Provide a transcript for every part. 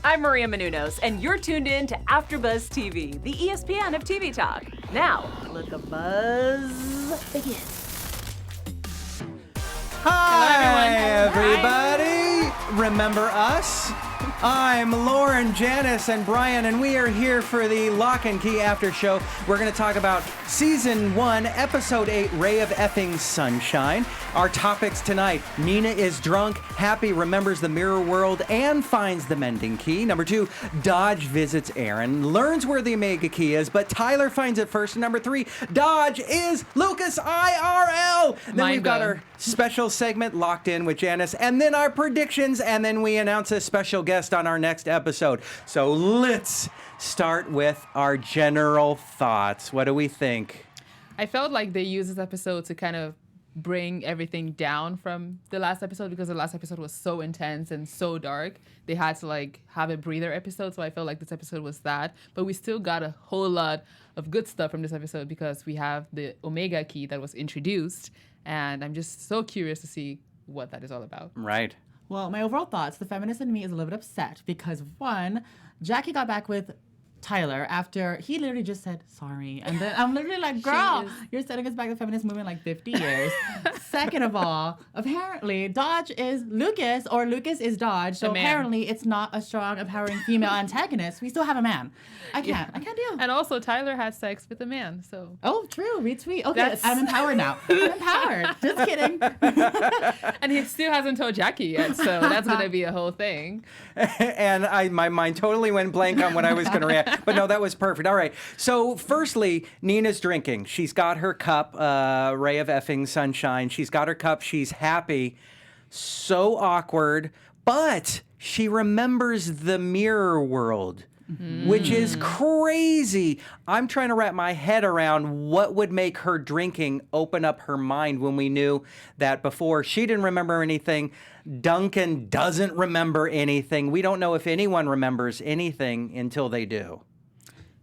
I'm Maria Menounos, and you're tuned in to AfterBuzzTV, the ESPN of TV talk. Now, let the buzz begin. Hi, everybody. Remember us? I'm Lauren, Janice, and Brian, and we are here for the Lock and Key After Show. We're going to talk about Season 1, Episode 8, Ray of Effing Sunshine. Our topics tonight: Nina is drunk, Happy remembers the mirror world and finds the mending key. Number 2, Dodge visits Erin, learns where the Omega key is, but Tyler finds it first. And number 3, Dodge is Lucas IRL. Then we've got our special segment, Locked In with Janice, and then our predictions, and then we announce a special guest on our next episode. So let's start with our general thoughts. What do we think? I felt like they used this episode to kind of bring everything down from the last episode, because the last episode was so intense and so dark. They had to have a breather episode, so I felt like this episode was that. But we still got a whole lot of good stuff from this episode, because we have the Omega key that was introduced, and I'm just so curious to see what that is all about. Right. Well, my overall thoughts, the feminist in me is a little bit upset because, one, Jackie got back with Tyler after he literally just said sorry. And then I'm literally like, girl, you're setting us back the feminist movement like 50 years. Second of all, apparently Dodge is Lucas, or Lucas is Dodge. So apparently it's not a strong, empowering female antagonist. We still have a man. I can't deal. And also Tyler had sex with a man, so. Oh, true. Retweet. Okay, I'm empowered now. I'm empowered. Just kidding. And he still hasn't told Jackie yet, so that's going to be a whole thing. And my mind totally went blank on what I was going to react. But no, that was perfect. All right. So firstly, Nina's drinking. She's got her cup, Ray of Effing Sunshine. She's got her cup. She's happy. So awkward. But she remembers the mirror world, which is crazy. I'm trying to wrap my head around what would make her drinking open up her mind when we knew that before she didn't remember anything. Duncan doesn't remember anything. We don't know if anyone remembers anything until they do.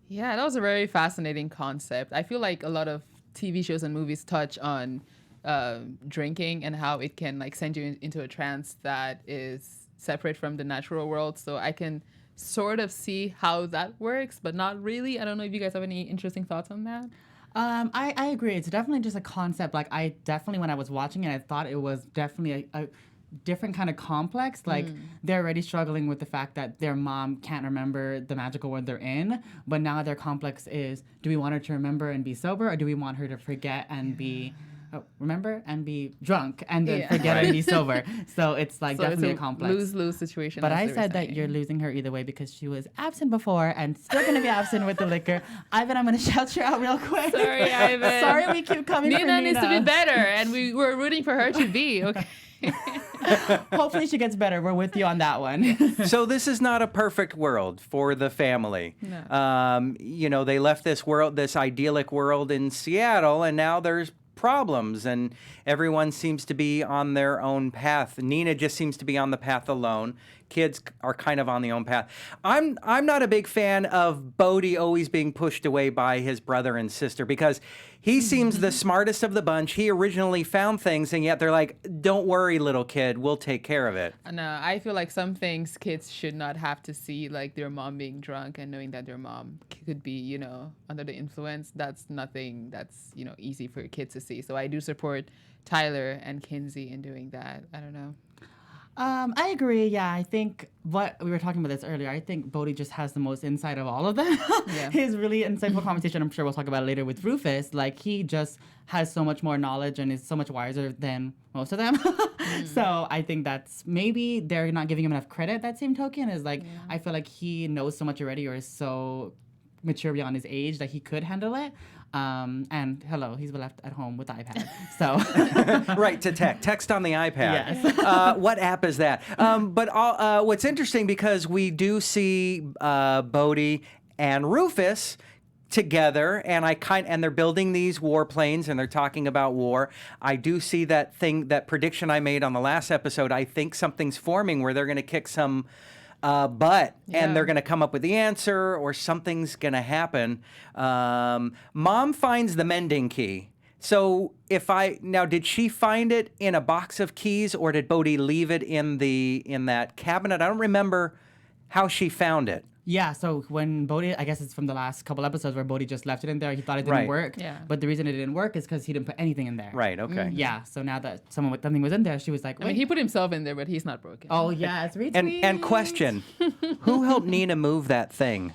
Yeah, that was a very fascinating concept. I feel like a lot of TV shows and movies touch on drinking and how it can send you into a trance that is separate from the natural world. So I can sort of see how that works, but not really. I don't know if you guys have any interesting thoughts on that. I agree. It's definitely just a concept. I definitely, when I was watching it, I thought it was definitely a different kind of complex. They're already struggling with the fact that their mom can't remember the magical world they're in, but now their complex is, do we want her to remember and be sober, or do we want her to forget and be remember and be drunk and then forget and be sober? So it's definitely a complex lose-lose situation. But I said that you're losing her either way, because she was absent before and still going to be absent with the liquor. Ivan, I'm going to shout you out real quick. Sorry, Ivan. Sorry we keep coming for Nina. Nina needs to be better, and we're rooting for her to be, okay? Hopefully she gets better. We're with you on that one. So this is not a perfect world for the family. No. They left this world, this idyllic world in Seattle, and now there's problems, and everyone seems to be on their own path. Nina just seems to be on the path alone. Kids are kind of on their own path. I'm not a big fan of Bode always being pushed away by his brother and sister, because he seems the smartest of the bunch. He originally found things, and yet they're like, don't worry, little kid, we'll take care of it. No, I feel like some things kids should not have to see, like their mom being drunk and knowing that their mom could be, under the influence. That's nothing that's, easy for kids to see. So I do support Tyler and Kinsey in doing that. I don't know. I agree. Yeah, I think what we were talking about this earlier. I think Bodhi just has the most insight of all of them. His really insightful conversation, I'm sure we'll talk about it later with Rufus. He just has so much more knowledge and is so much wiser than most of them. So I think that's maybe they're not giving him enough credit. That same token is I feel like he knows so much already, or is so mature beyond his age that he could handle it. And hello, he's left at home with the iPad. So right, to text on the iPad. Yes. What app is that? But what's interesting, because we do see Bode and Rufus together, and they're building these warplanes, and they're talking about war. I do see that prediction I made on the last episode. I think something's forming where they're going to kick some butt, and they're going to come up with the answer, or something's going to happen. Mom finds the mending key. So did she find it in a box of keys, or did Bode leave it in that cabinet? I don't remember how she found it. Yeah, so when Bode, I guess it's from the last couple episodes where Bode just left it in there. He thought it didn't Right. work. Yeah. But the reason it didn't work is because he didn't put anything in there. Right, okay. Yeah, so now that something was in there, she was like, I mean, he put himself in there, but he's not broken. oh, yes, retweet. And question, who helped Nina move that thing?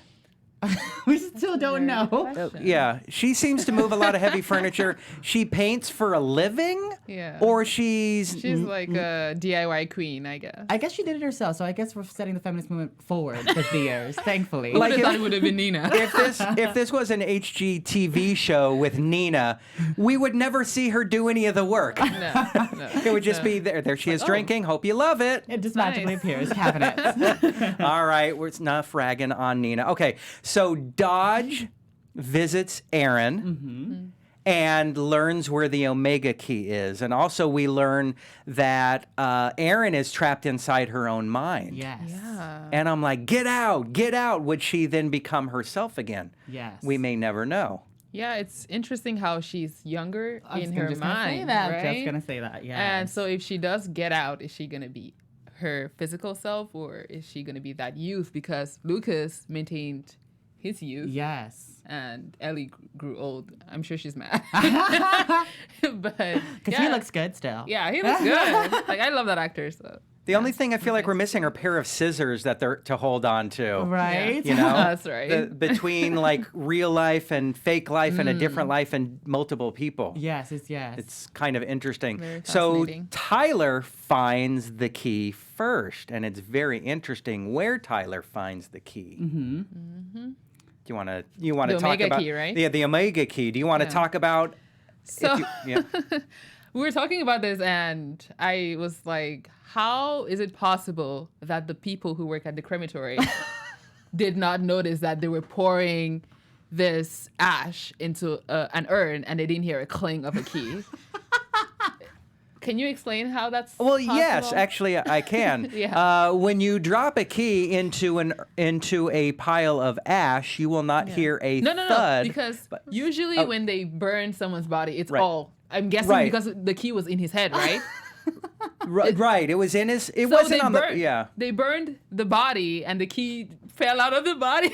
We still don't know. Yeah, she seems to move a lot of heavy furniture. She paints for a living? Yeah. Or she's like a DIY queen, I guess. I guess she did it herself, so I guess we're setting the feminist movement forward with the years, thankfully. Who would Like have if- thought it would have been Nina? if this was an HGTV show with Nina, we would never see her do any of the work. No. It would just be there. There she is drinking. Hope you love it. It just magically Nice. appears, cabinets. All right, we're not fragging on Nina. Okay, so Dodge visits Erin and learns where the Omega key is. And also we learn that Erin is trapped inside her own mind. Yes. Yeah. And I'm like, get out, get out. Would she then become herself again? Yes. We may never know. Yeah, it's interesting how she's younger I was in her just gonna say mind, that. right? Just gonna say that. Yeah. And so if she does get out, is she going to be her physical self or is she going to be that youth? Because Lucas maintained his youth yes. and Ellie grew old. I'm sure she's mad. But Because he looks good still. Yeah, he looks good. Like, I love that actor. So The only thing I feel like we're missing are a pair of scissors that they're to hold on to. Right? You know, That's right. Between like real life and fake life and a different life and multiple people. Yes, yes. It's kind of interesting. Very So fascinating. Tyler finds the key first, and it's very interesting where Tyler finds the key. Do you want to The talk Omega about key, right? Yeah, the Omega key. Do you want to Yeah. talk about? So Yeah. we were talking about this, and I was like, how is it possible that the people who work at the crematory did not notice that they were pouring this ash into an urn and they didn't hear a cling of a key? Can you explain how that's Well, possible? yes, actually, I can. Yeah. When you drop a key into a pile of ash, you will not hear a No, thud. because usually when they burn someone's body, it's Right. all, I'm guessing Right. because the key was in his head, right? Right, it was in his. It So wasn't they on burned, the. Yeah. They burned the body and the key fell out of the body.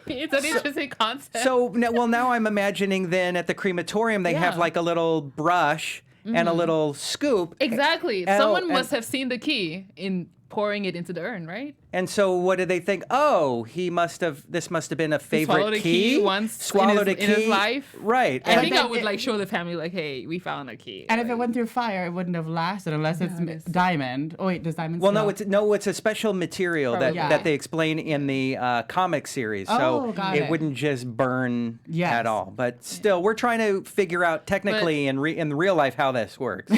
It's an interesting concept. So, now I'm imagining then at the crematorium they have Yeah. like a little brush and a little scoop. Exactly. Oh, Someone and- must have seen the key in pouring it into the urn, right? And so, what did they think? Oh, this must have been a favorite swallowed a key once Swallowed in his life. Right. I And- think then I would it- like show the family like, hey, we found a key. And if it went through fire, it wouldn't have lasted unless it's diamond. Oh wait, does diamond? well, still? it's a special material that, Probably. Yeah. that they explain in the comic series. Oh, So got it it. wouldn't just burn Yes. at all. But still, we're trying to figure out technically in real life how this works.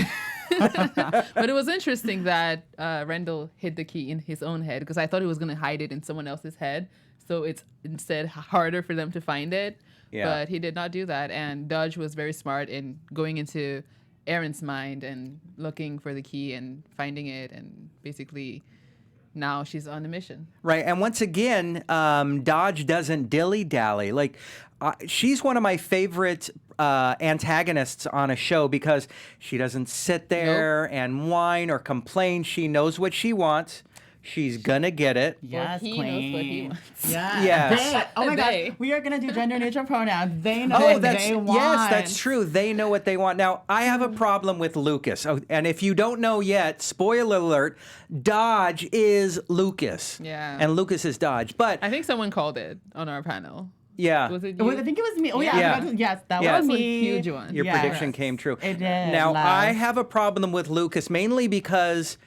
But it was interesting that Rendell hid the key in his own head because I thought he was going to hide it in someone else's head. So it's instead harder for them to find it. Yeah. But he did not do that. And Dodge was very smart in going into Erin's mind and looking for the key and finding it. And basically now she's on a mission. Right, and once again, Dodge doesn't dilly-dally. Like, she's one of my favorite antagonists on a show because she doesn't sit there and whine or complain. She knows what she wants. She's gonna get it. Yes, he queen. knows what he wants. Yeah. Yes. They, oh my They. God. We are gonna do gender neutral pronouns. They know Oh, what that's they want. yes, that's true. They know what they want. Now, I have a problem with Lucas. Oh, and if you don't know yet, spoiler alert: Dodge is Lucas. Yeah. And Lucas is Dodge. But I think someone called it on our panel. yeah, Was it Oh, you? I think it was me. Oh yeah. Yeah. I forgot to- yes, that Yeah. was That's a me. huge one. your Yes. prediction came true. It did. Now, love. I have a problem with Lucas mainly because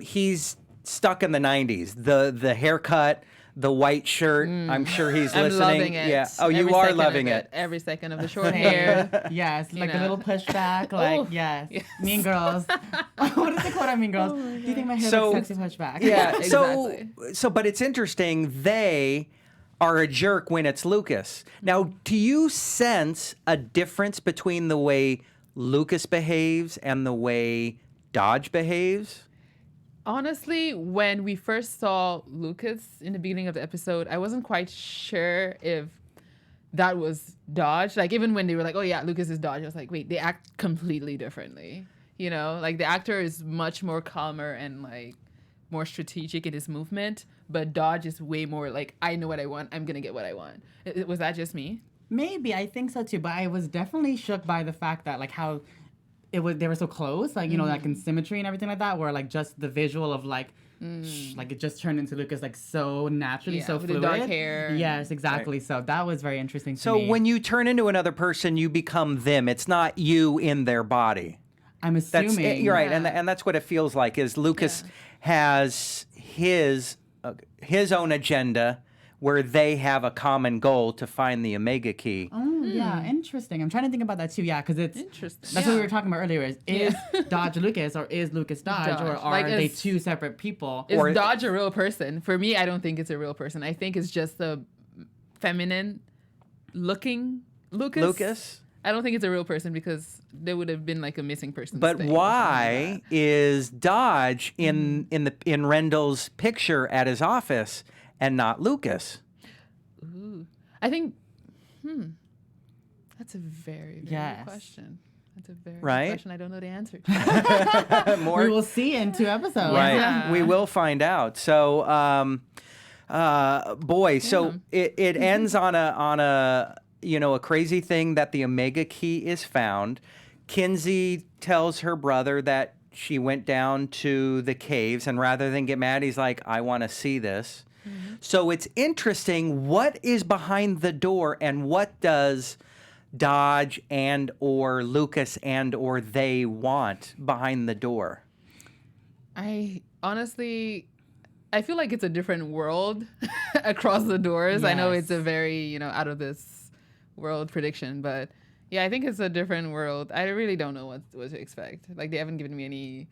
he's stuck in the 90s. The haircut, the white shirt. I'm sure he's I'm listening. loving it. Yeah. Oh, you Every are second loving of it. Every second of the short hair. Yes, like a know. little pushback. Like, Oh, yes. yes. Mean Girls. What is the quote on Mean Girls? Do you think my hair So- looks sexy pushback? Yeah. Exactly. So, but it's interesting. They are a jerk when it's Lucas. Now, do you sense a difference between the way Lucas behaves and the way Dodge behaves? Honestly, when we first saw Lucas in the beginning of the episode, I wasn't quite sure if that was Dodge. Like, even when they were like, oh yeah, Lucas is Dodge, I was like, wait, they act completely differently. You know, like the actor is much more calmer and like more strategic in his movement, but Dodge is way more like, I know what I want. I'm going to get what I want. Was that just me? Maybe, I think so too. But I was definitely shook by the fact that like how they were so close, like, you know, like in symmetry and everything like that, where like just the visual of like, like it just turned into Lucas like so naturally, so with fluid. the dark hair. Yes, exactly. Right. So that was very interesting to So me. when you turn into another person, you become them. It's not you in their body. I'm assuming. You're right, Yeah. and that's what it feels like. Is Lucas has his own agenda, where they have a common goal to find the Omega key. Oh, yeah, interesting. I'm trying to think about that too. Yeah, because it's Interesting. That's what we were talking about earlier. Is Dodge Lucas or is Lucas Dodge, or Dodge. are Like, they is- two separate people? Is Or- Dodge a real person? For me, I don't think it's a real person. I think it's just a feminine looking Lucas. I don't think it's a real person because there would have been like a missing person. But thing or why something is Dodge in Rendell's picture at his office and not Lucas? like that. Ooh. I think, that's a very, very Yes. good question. That's a very Right? good question. I don't know the answer to. More We will see in 2 episodes. right. Yeah. We will find out. So, boy, so it ends on a a crazy thing that the Omega key is found. Kinsey tells her brother that she went down to the caves, and rather than get mad, he's like, I want to see this. So it's interesting what is behind the door, and what does Dodge and or Lucas and or they want behind the door? I honestly, I feel like it's a different world across the doors. I know it's a Yes. very, out of this world prediction, but yeah, I think it's a different world. I really don't know what to expect. Like, they haven't given me any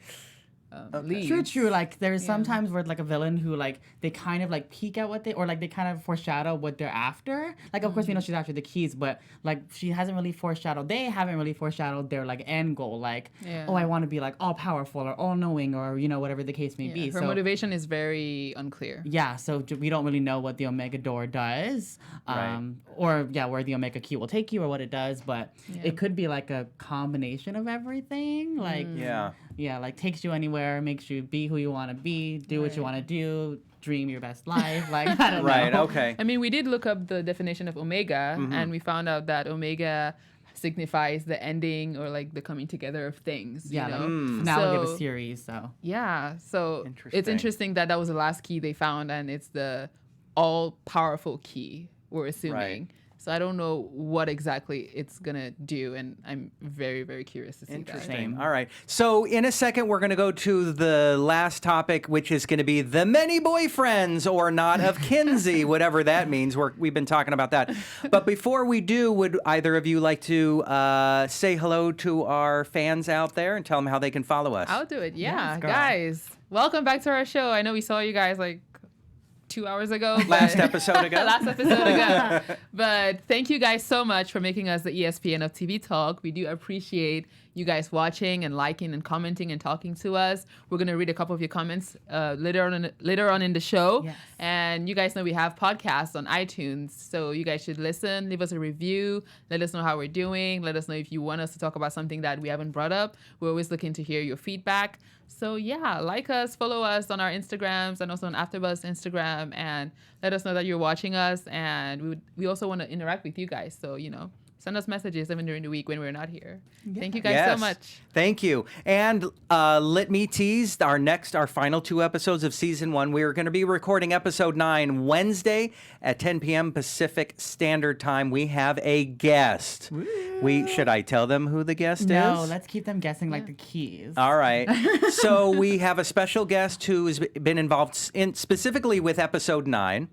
leads. True. Like there's sometimes where like a villain who like they kind of like peek at what they or like they kind of foreshadow what they're after. Like of course we know she's after the keys, but like she hasn't really foreshadowed. They haven't really foreshadowed their like end goal. Like Yeah. oh, I want to be like all powerful or all knowing or whatever the case may be. Her So motivation is very unclear. yeah, so we don't really know what the Omega Door does, Right. or where the Omega Key will take you or what it does, but it could be like a combination of everything. Like Yeah. like takes you anywhere, makes you be who you want to be, do what you want to do, dream your best life. Like I don't Right. know. Okay. I mean, we did look up the definition of Omega, and we found out that Omega signifies the ending or like the coming together of things. Yeah, you like know? finale of a So- series. So Yeah, so Interesting. it's interesting that that was the last key they found, and it's the all-powerful key, we're assuming. Right. So I don't know what exactly it's gonna do, and I'm very, very curious to see that. Interesting. All right. So in a second, we're going to go to the last topic, which is going to be the many boyfriends or not of Kinsey, whatever that means. We've been talking about that. But before we do, would either of you like to say hello to our fans out there and tell them how they can follow us? I'll do it. Yeah, Let's go. guys, welcome back to our show. I know we saw you guys like 2 hours ago. Last but- episode ago. Last episode ago. But thank you guys so much for making us the ESPN of TV Talk. We do appreciate you guys watching and liking and commenting and talking to us. We're going to read a couple of your comments later on in the show. Yes. And you guys know we have podcasts on iTunes. So you guys should listen, leave us a review, let us know how we're doing. Let us know if you want us to talk about something that we haven't brought up. We're always looking to hear your feedback. So yeah, like us, follow us on our Instagrams and also on AfterBuzz Instagram, and let us know that you're watching us. And we also want to interact with you guys. So, send us messages even during the week when we're not here. Thank you guys so much. Thank you. And let me tease our final 2 episodes of season 1. We are going to be recording episode 9 Wednesday at 10 p.m. Pacific Standard Time. We have a guest. Should I tell them who the guest no, is? let's keep them guessing like the keys. All right. So we have a special guest who has been involved specifically with episode 9.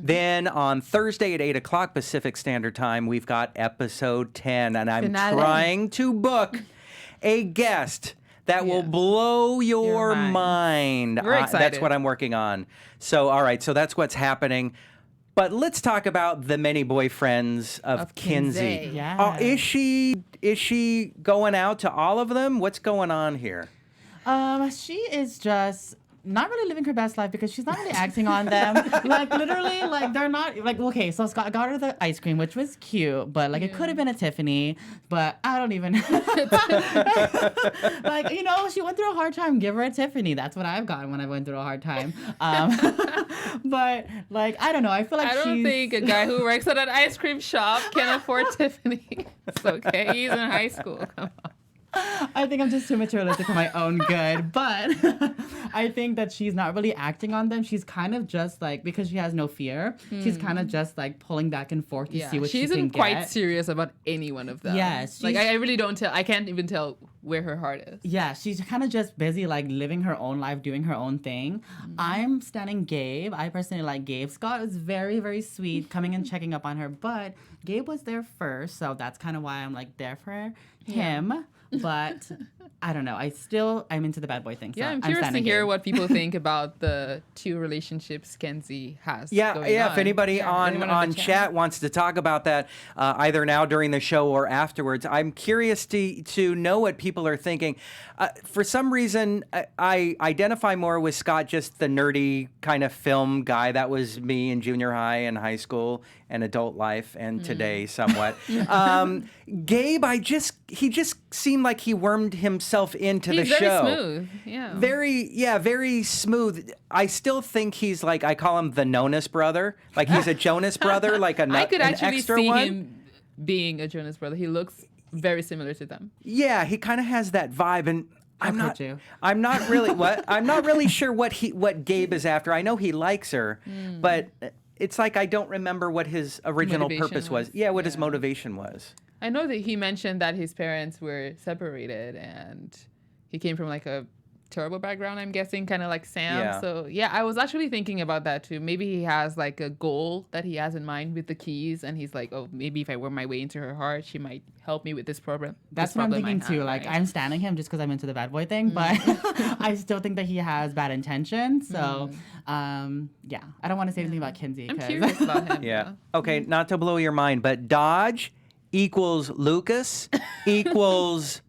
Then on Thursday at 8 o'clock Pacific Standard Time, we've got episode 10. And I'm Finale. trying to book a guest that will blow your mind. We're That's excited. what I'm working on. So, all right. So that's what's happening. But let's talk about the many boyfriends of Kinsey. Kinsey. Yeah. Is she going out to all of them? What's going on here? She is just not really living her best life because she's not really acting on them. Like literally, like they're not like okay. So Scott got her the ice cream, which was cute, but like it could have been a Tiffany. But I don't even like she went through a hard time. Give her a Tiffany. That's what I've gotten when I went through a hard time. But like I don't know. I feel like I don't think a guy who works at an ice cream shop can afford Tiffany. It's okay. He's in high school. Come on. I think I'm just too materialistic for my own good, but I think that she's not really acting on them. She's kind of just like, because she has no fear, she's kind of just like pulling back and forth to see what she can get. She isn't quite serious about any one of them. Yes. Like, I really don't tell, I can't even tell where her heart is. Yeah, she's kind of just busy like living her own life, doing her own thing. I'm standing Gabe. I personally like Gabe. Scott was very, very sweet, coming and checking up on her, but Gabe was there first, so that's kind of why I'm like there for him. Yeah. But I don't know. I'm into the bad boy thing. So I'm curious to hear what people think about the two relationships Kinsey has. Yeah. If anybody on chat wants to talk about that, either now during the show or afterwards, I'm curious to know what people are thinking. For some reason, I identify more with Scott, just the nerdy kind of film guy. That was me in junior high and high school and adult life and today somewhat. Gabe, he just seemed like he wormed himself into the show. He's very smooth. Yeah. Very smooth. I still think he's like, I call him the Jonas brother. Like he's a Jonas brother, like I could actually extra see one. him being a Jonas brother. He looks very similar to them. Yeah, he kind of has that vibe, and I'm not really sure what Gabe is after. I know he likes her, but it's like I don't remember what his original purpose was. Yeah, what his motivation was. I know that he mentioned that his parents were separated and he came from like a terrible background, I'm guessing, kind of like Sam. Yeah. So I was actually thinking about that too. Maybe he has like a goal that he has in mind with the keys, and he's like, oh, maybe if I work my way into her heart, she might help me with this problem. That's what I'm thinking too. Like, I'm standing him just because I'm into the bad boy thing, but I still think that he has bad intentions. So, I don't want to say anything about Kinsey. I'm curious about him. Yeah. Okay, not to blow your mind, but Dodge equals Lucas equals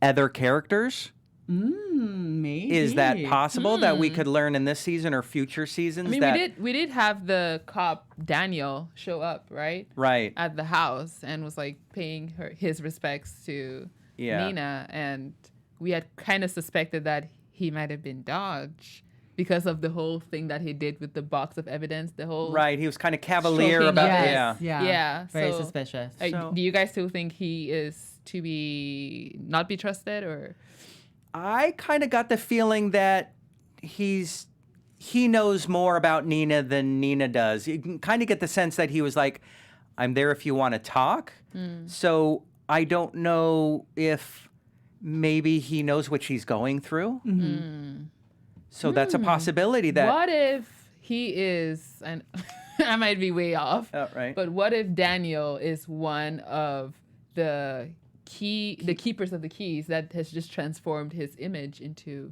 other characters. Maybe. Is that possible that we could learn in this season or future seasons? I mean, we did have the cop Daniel show up, right? Right. At the house and was like paying his respects to Nina, and we had kind of suspected that he might have been Dodge because of the whole thing that he did with the box of evidence. The whole he was kind of cavalier about yeah. Very suspicious. Do you guys still think he is to not be trusted, or? I kind of got the feeling that he knows more about Nina than Nina does. You can kind of get the sense that he was like, I'm there if you want to talk. So I don't know if maybe he knows what she's going through. So that's a possibility. That what if he is, and I might be way off, right. But what if Daniel is one of the keepers of the keys that has just transformed his image into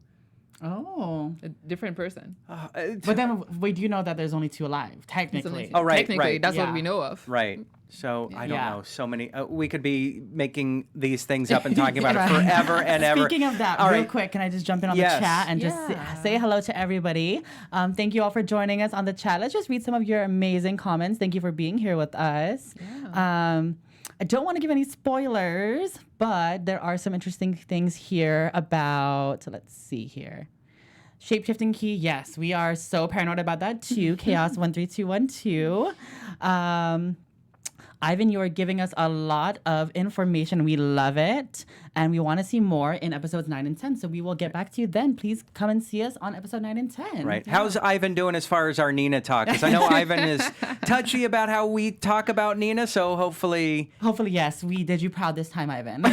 a different person? But then we do know that there's only two alive, technically. Oh, right, technically, right. That's what we know of. Right. So I don't know. So many. We could be making these things up and talking about it forever and ever. Speaking of that, real quick, can I just jump in on the chat and just say hello to everybody? Thank you all for joining us on the chat. Let's just read some of your amazing comments. Thank you for being here with us. Yeah. I don't want to give any spoilers, but there are some interesting things here about, let's see here. Shape-shifting key, yes, we are so paranoid about that too. Chaos 13212. Ivan, you are giving us a lot of information. We love it. And we want to see more in episodes 9 and 10. So we will get back to you then. Please come and see us on episode 9 and 10. Right. Yeah. How's Ivan doing as far as our Nina talk? Because I know Ivan is touchy about how we talk about Nina. So hopefully... Hopefully, yes. We did you proud this time, Ivan.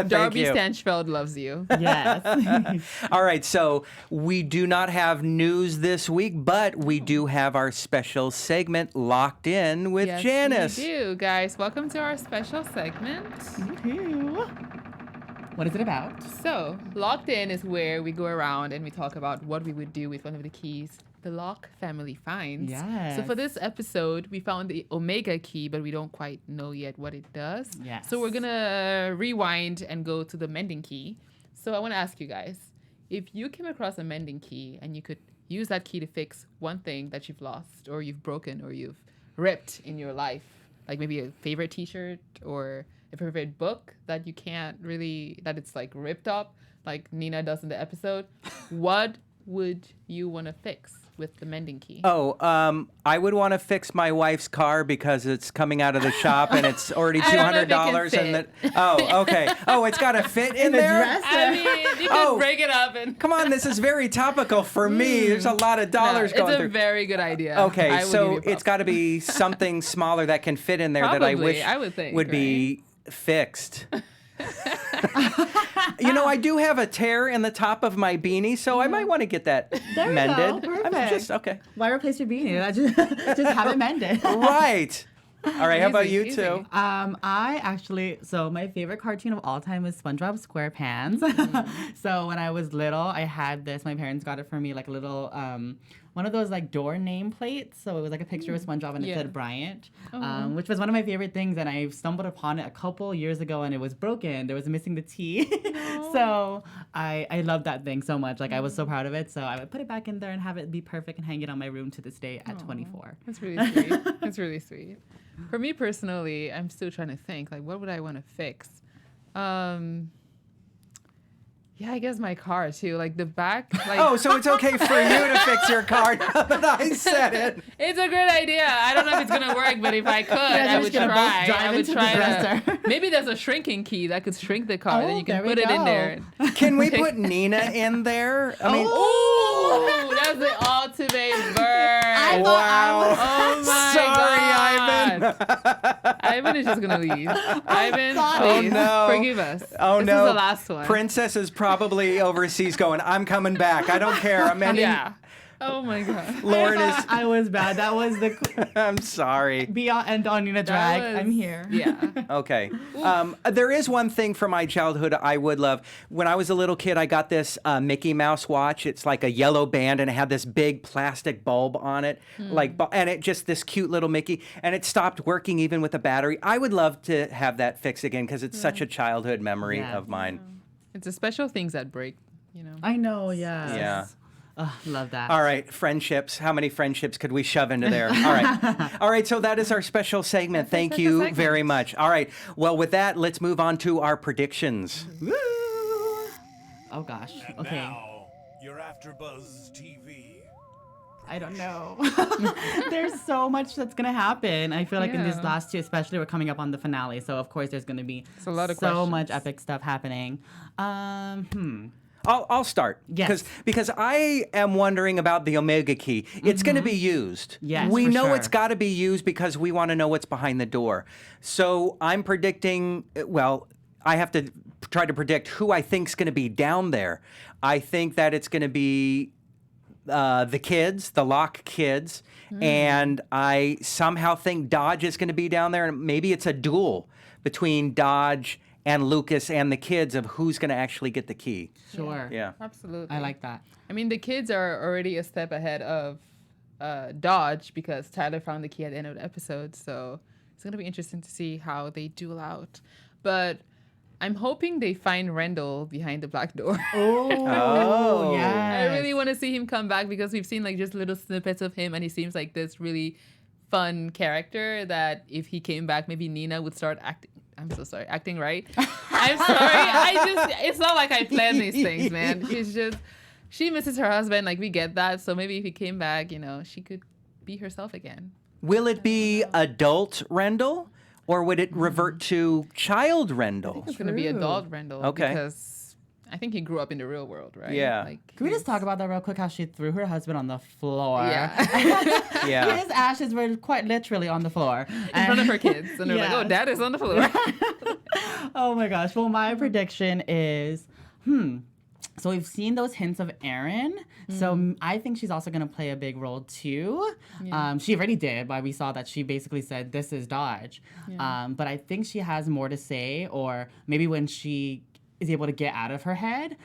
Darby Stanchfeld loves you. Yes. All right. So we do not have news this week, but we do have our special segment Locked In with Janice. We do, guys. Welcome to our special segment. What is it about? So, Locked In is where we go around and we talk about what we would do with one of the keys the Locke family finds. Yes. So for this episode, we found the Omega key, but we don't quite know yet what it does. Yes. So we're going to rewind and go to the mending key. So I want to ask you guys, if you came across a mending key and you could use that key to fix one thing that you've lost or you've broken or you've ripped in your life, like maybe a favorite t-shirt or a favorite book that you can't really, that it's like ripped up, like Nina does in the episode, what would you want to fix with the mending key? I would want to fix my wife's car because it's coming out of the shop and it's already $200. Okay. Oh, it's got to fit in there? I mean, you could break it up and... Come on, this is very topical for me. There's a lot of dollars going through. It's a very good idea. Okay, so it's got to be something smaller that can fit in there that I wish would be fixed. I do have a tear in the top of my beanie, so I might want to get that mended. There you go. Perfect. Okay. Why replace your beanie? Just have it mended. Right. All right, how about you two? I actually, so my favorite cartoon of all time is SpongeBob SquarePants. So when I was little, I had this. My parents got it for me, like a little, one of those like door name plates. So it was like a picture of SpongeBob and it said Bryant, which was one of my favorite things. And I stumbled upon it a couple years ago and it was broken. There was missing the T. So I love that thing so much. Like I was so proud of it. So I would put it back in there and have it be perfect and hang it on my room to this day at 24. That's really sweet. That's really sweet. For me personally, I'm still trying to think, like, what would I want to fix? Yeah, I guess my car, too. Like, the back. Like, so it's okay for you to fix your car now that I said it. It's a great idea. I don't know if it's going to work, but if I could, I would try. I would try to. Maybe there's a shrinking key that could shrink the car. Then you can put it in there. Can we put Nina in there? I mean, that's the ultimate bird. Wow. Oh my God. Ivan. Ivan is just going to leave. Ivan, please, forgive us. Oh, this no. This is the last one. Princess is probably overseas going, I'm coming back. I don't care. I'm ending. Yeah. Oh my God. Lauren is. I was bad. That was the. I'm sorry. Be all end on Nina drag. I'm here. Yeah. Okay. There is one thing from my childhood I would love. When I was a little kid, I got this Mickey Mouse watch. It's like a yellow band and it had this big plastic bulb on it, and it just this cute little Mickey. And it stopped working even with a battery. I would love to have that fixed again because it's such a childhood memory of mine. It's the special things that break, I know. Yeah. Yeah. Oh, love that. All right, friendships. How many friendships could we shove into there? All right. All right, so that is our special segment. Thank you very much. All right. Well, with that, let's move on to our predictions. Woo! Oh, gosh. And okay. now, you're AfterBuzzTV. I don't know. There's so much that's going to happen. I feel like in these last two, especially, we're coming up on the finale. So, of course, there's going to be a lot of so much epic stuff happening. I'll start. Yes. Because I am wondering about the Omega Key. It's going to be used. Yes, we for know sure. it's got to be used because we want to know what's behind the door. So I'm predicting, I have to try to predict who I think is going to be down there. I think that it's going to be the kids, the Locke kids, and I somehow think Dodge is going to be down there, and maybe it's a duel between Dodge and Lucas and the kids of who's going to actually get the key. Sure. Yeah. Absolutely. I like that. I mean, the kids are already a step ahead of Dodge because Tyler found the key at the end of the episode. So it's going to be interesting to see how they duel out. But I'm hoping they find Rendell behind the black door. Oh, yes. I really want to see him come back because we've seen like just little snippets of him and he seems like this really fun character that if he came back, maybe Nina would start acting. I'm so sorry. Acting right. I'm sorry. It's not like I plan these things, man. She misses her husband. Like, we get that. So maybe if he came back, she could be herself again. Will it be adult Rendell or would it revert to child Rendell? It's going to be adult Rendell. Okay. Because I think he grew up in the real world, right? Yeah. Can we just talk about that real quick? How she threw her husband on the floor. Yeah. Yeah. His ashes were quite literally on the floor. In front of her kids. And they're like, oh, Dad is on the floor. Oh my gosh. Well, my prediction is, so we've seen those hints of Erin. So I think she's also going to play a big role too. Yeah. She already did, but we saw that she basically said, this is Dodge. Yeah. But I think she has more to say, or maybe when she is able to get out of her head.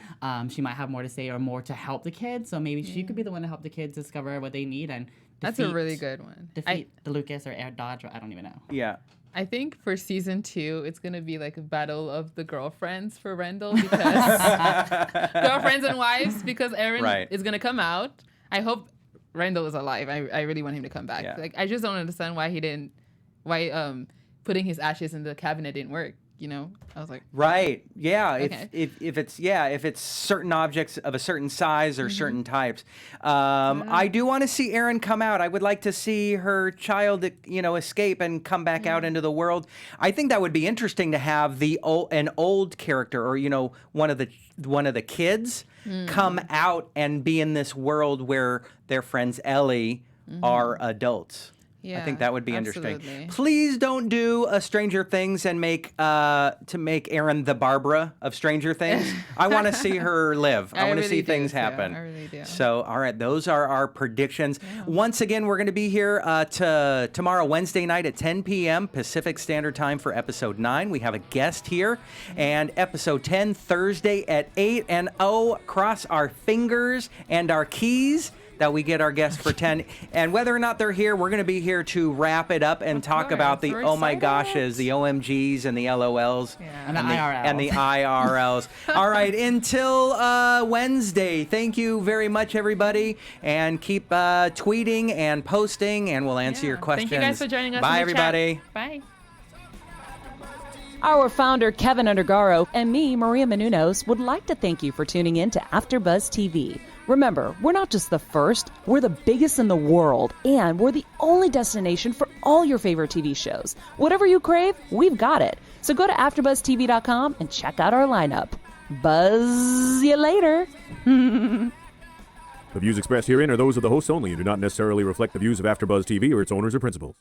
She might have more to say or more to help the kids. So maybe she could be the one to help the kids discover what they need and That's a really good one. Defeat the Lucas or Air Dodge. I don't even know. Yeah. I think for season 2, it's gonna be like a battle of the girlfriends for Rendell because girlfriends and wives because Erin is gonna come out. I hope Rendell is alive. I really want him to come back. Yeah. Like I just don't understand why putting his ashes in the cabinet didn't work. You know, I was like, right, yeah. Okay. If it's certain objects of a certain size or certain types, I do want to see Erin come out. I would like to see her child, escape and come back out into the world. I think that would be interesting to have an old character or one of the kids come out and be in this world where their friends Ellie are adults. yeah, I think that would be absolutely. interesting. Please don't do a Stranger Things and make Erin the Barbara of Stranger Things. I want to see her live. I want to really see do, things too. happen. I really do. So, all right, those are our predictions. Once again, we're going to be here tomorrow, Wednesday night at 10 p.m. Pacific Standard Time for episode 9. We have a guest here. And episode 10, Thursday at 8. And cross our fingers and our keys that we get our guests for 10. And whether or not they're here, we're going to be here to wrap it up and talk about the We're oh my excited. goshes, the OMGs and the LOLs. And the IRLs. And the IRLs. All right, until Wednesday, thank you very much, everybody. And keep tweeting and posting, and we'll answer your questions. Thank you guys for joining us. Bye, in the chat. everybody. Bye. Our founder, Kevin Undergaro, and me, Maria Menounos, would like to thank you for tuning in to AfterBuzzTV. Remember, we're not just the first, we're the biggest in the world, and we're the only destination for all your favorite TV shows. Whatever you crave, we've got it. So go to AfterBuzzTV.com and check out our lineup. Buzz you later. The views expressed herein are those of the hosts only and do not necessarily reflect the views of AfterBuzzTV or its owners or principals.